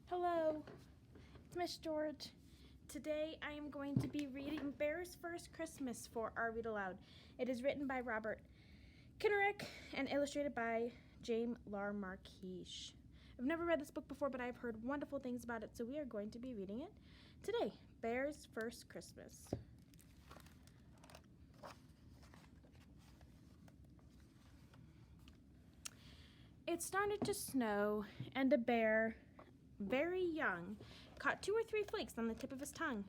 Hello, it's Miss George. Today I am going to be reading Bear's First Christmas for our Read Aloud. It is written by Robert Kinnerick and illustrated by James Larmarquiche. I've never read this book before, but I've heard wonderful things about it, so we are going to be reading it today. Bear's First Christmas. It started to snow, and a bear, very young, caught 2 or 3 flakes on the tip of his tongue.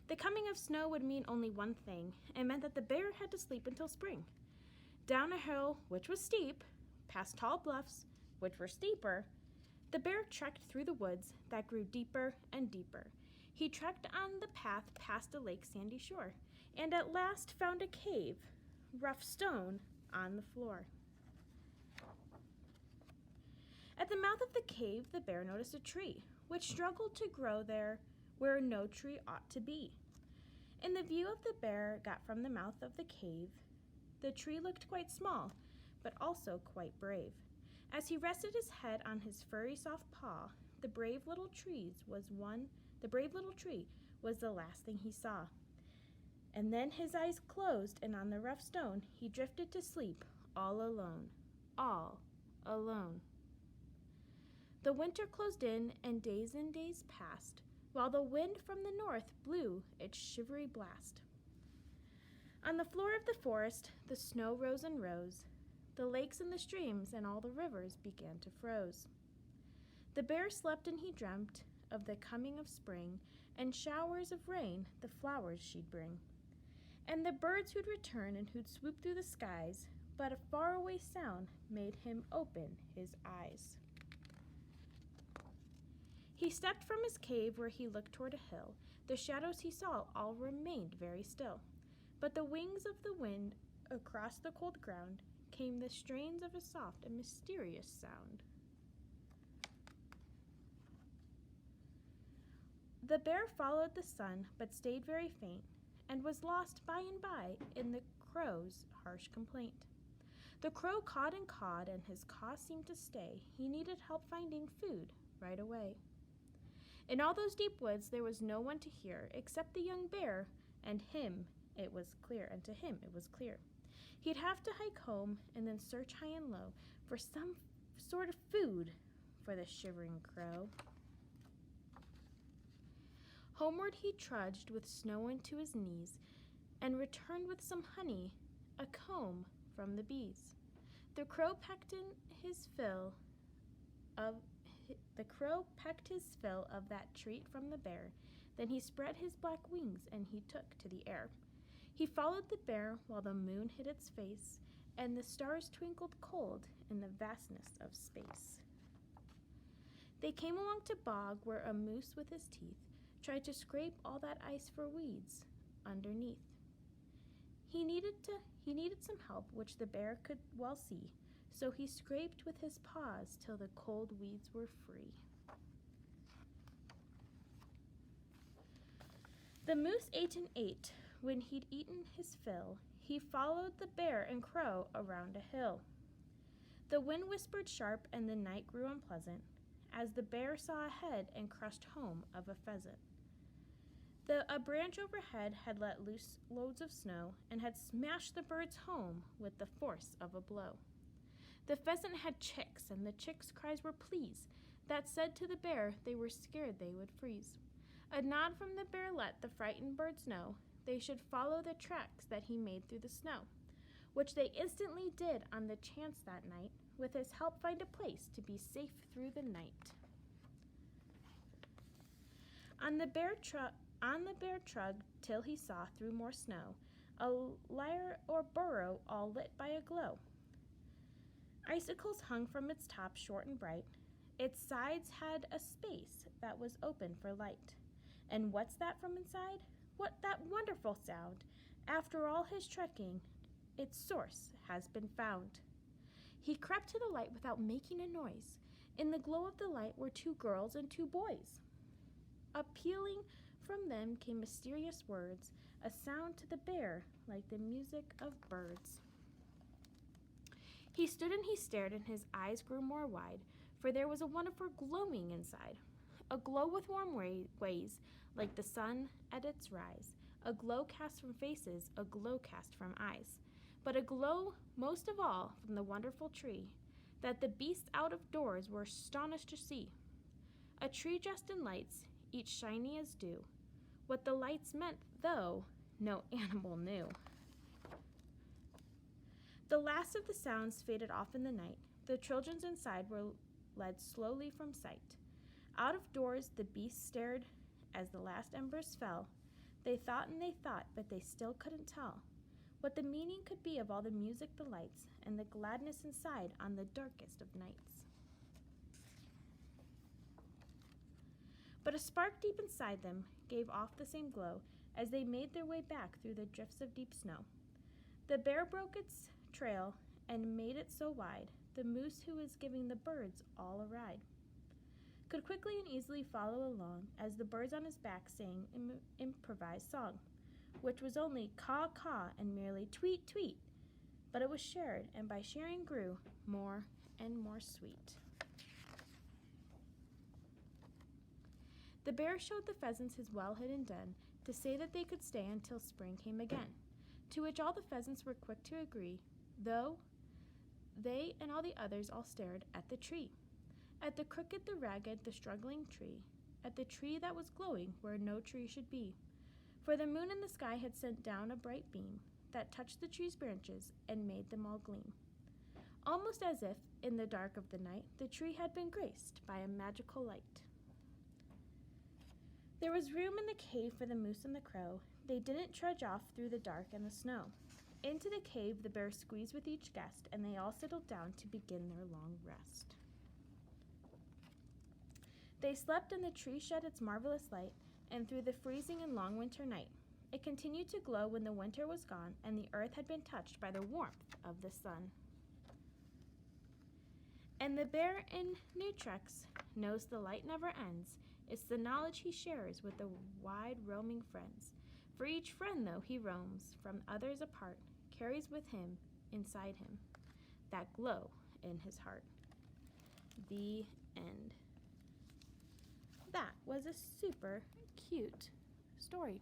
The coming of snow would mean only one thing. It meant that the bear had to sleep until spring. Down a hill, which was steep, past tall bluffs, which were steeper, the bear trekked through the woods that grew deeper and deeper. He trekked on the path past a lake's sandy shore, and at last found a cave, rough stone on the floor. At the mouth of the cave, the bear noticed a tree, which struggled to grow there where no tree ought to be. In the view of the bear got from the mouth of the cave, the tree looked quite small, but also quite brave. As he rested his head on his furry soft paw, the brave little tree was the last thing he saw. And then his eyes closed, and on the rough stone he drifted to sleep, all alone. All alone. The winter closed in, and days passed, while the wind from the north blew its shivery blast. On the floor of the forest, the snow rose and rose. The lakes and the streams and all the rivers began to froze. The bear slept and he dreamt of the coming of spring, and showers of rain the flowers she'd bring. And the birds who'd return and who'd swoop through the skies, but a faraway sound made him open his eyes. He stepped from his cave where he looked toward a hill. The shadows he saw all remained very still. But the wings of the wind across the cold ground came the strains of a soft and mysterious sound. The bear followed the sun, but stayed very faint, and was lost by and by in the crow's harsh complaint. The crow cawed, and his caw seemed to stay. He needed help finding food right away. In all those deep woods there was no one to hear except the young bear, and to him it was clear. He'd have to hike home and then search high and low for some sort of food for the shivering crow. Homeward he trudged with snow into his knees, and returned with some honey, a comb from the bees. The crow pecked his fill of that treat from the bear. Then he spread his black wings and he took to the air. He followed the bear while the moon hid its face, and the stars twinkled cold in the vastness of space. They came along to bog where a moose with his teeth tried to scrape all that ice for weeds underneath. He needed some help, which the bear could well see, so he scraped with his paws till the cold weeds were free. The moose ate and ate. When he'd eaten his fill, he followed the bear and crow around a hill. The wind whispered sharp and the night grew unpleasant, as the bear saw a head and crushed home of a pheasant. A branch overhead had let loose loads of snow and had smashed the bird's home with the force of a blow. The pheasant had chicks, and the chicks' cries were pleas that said to the bear they were scared they would freeze. A nod from the bear let the frightened birds know they should follow the tracks that he made through the snow, which they instantly did on the chance that night, with his help find a place to be safe through the night. On the bear trudged till he saw through more snow a lair or burrow all lit by a glow. Icicles hung from its top short and bright. Its sides had a space that was open for light. And what's that from inside? What that wonderful sound? After all his trekking, its source has been found. He crept to the light without making a noise. In the glow of the light were 2 girls and 2 boys. Appealing from them came mysterious words, a sound to the bear like the music of birds. He stood and he stared, and his eyes grew more wide, for there was a wonderful glowing inside. aglow with warm ways, like the sun at its rise, a glow cast from faces, a glow cast from eyes, but a glow most of all from the wonderful tree, that the beasts out of doors were astonished to see. A tree dressed in lights, each shiny as dew. What the lights meant, though, no animal knew. The last of the sounds faded off in the night. The children inside were led slowly from sight. Out of doors the beasts stared as the last embers fell. They thought and they thought, but they still couldn't tell what the meaning could be of all the music, the lights, and the gladness inside on the darkest of nights. But a spark deep inside them gave off the same glow as they made their way back through the drifts of deep snow. The bear broke its trail and made it so wide, the moose who was giving the birds all a ride could quickly and easily follow along as the birds on his back sang an improvised song, which was only caw-caw and merely tweet-tweet, but it was shared, and by sharing grew more and more sweet. The bear showed the pheasants his well-hidden den to say that they could stay until spring came again, to which all the pheasants were quick to agree, though they and all the others all stared at the tree, at the crooked, the ragged, the struggling tree, at the tree that was glowing where no tree should be. For the moon in the sky had sent down a bright beam that touched the tree's branches and made them all gleam, almost as if, in the dark of the night, the tree had been graced by a magical light. There was room in the cave for the moose and the crow. They didn't trudge off through the dark and the snow. Into the cave the bear squeezed with each guest, and they all settled down to begin their long rest. They slept, and the tree shed its marvelous light, and through the freezing and long winter night, it continued to glow when the winter was gone and the earth had been touched by the warmth of the sun. And the bear in new treks knows the light never ends. It's the knowledge he shares with the wide roaming friends. For each friend, though he roams from others apart, carries with him, inside him, that glow in his heart. The end. That was a super cute story.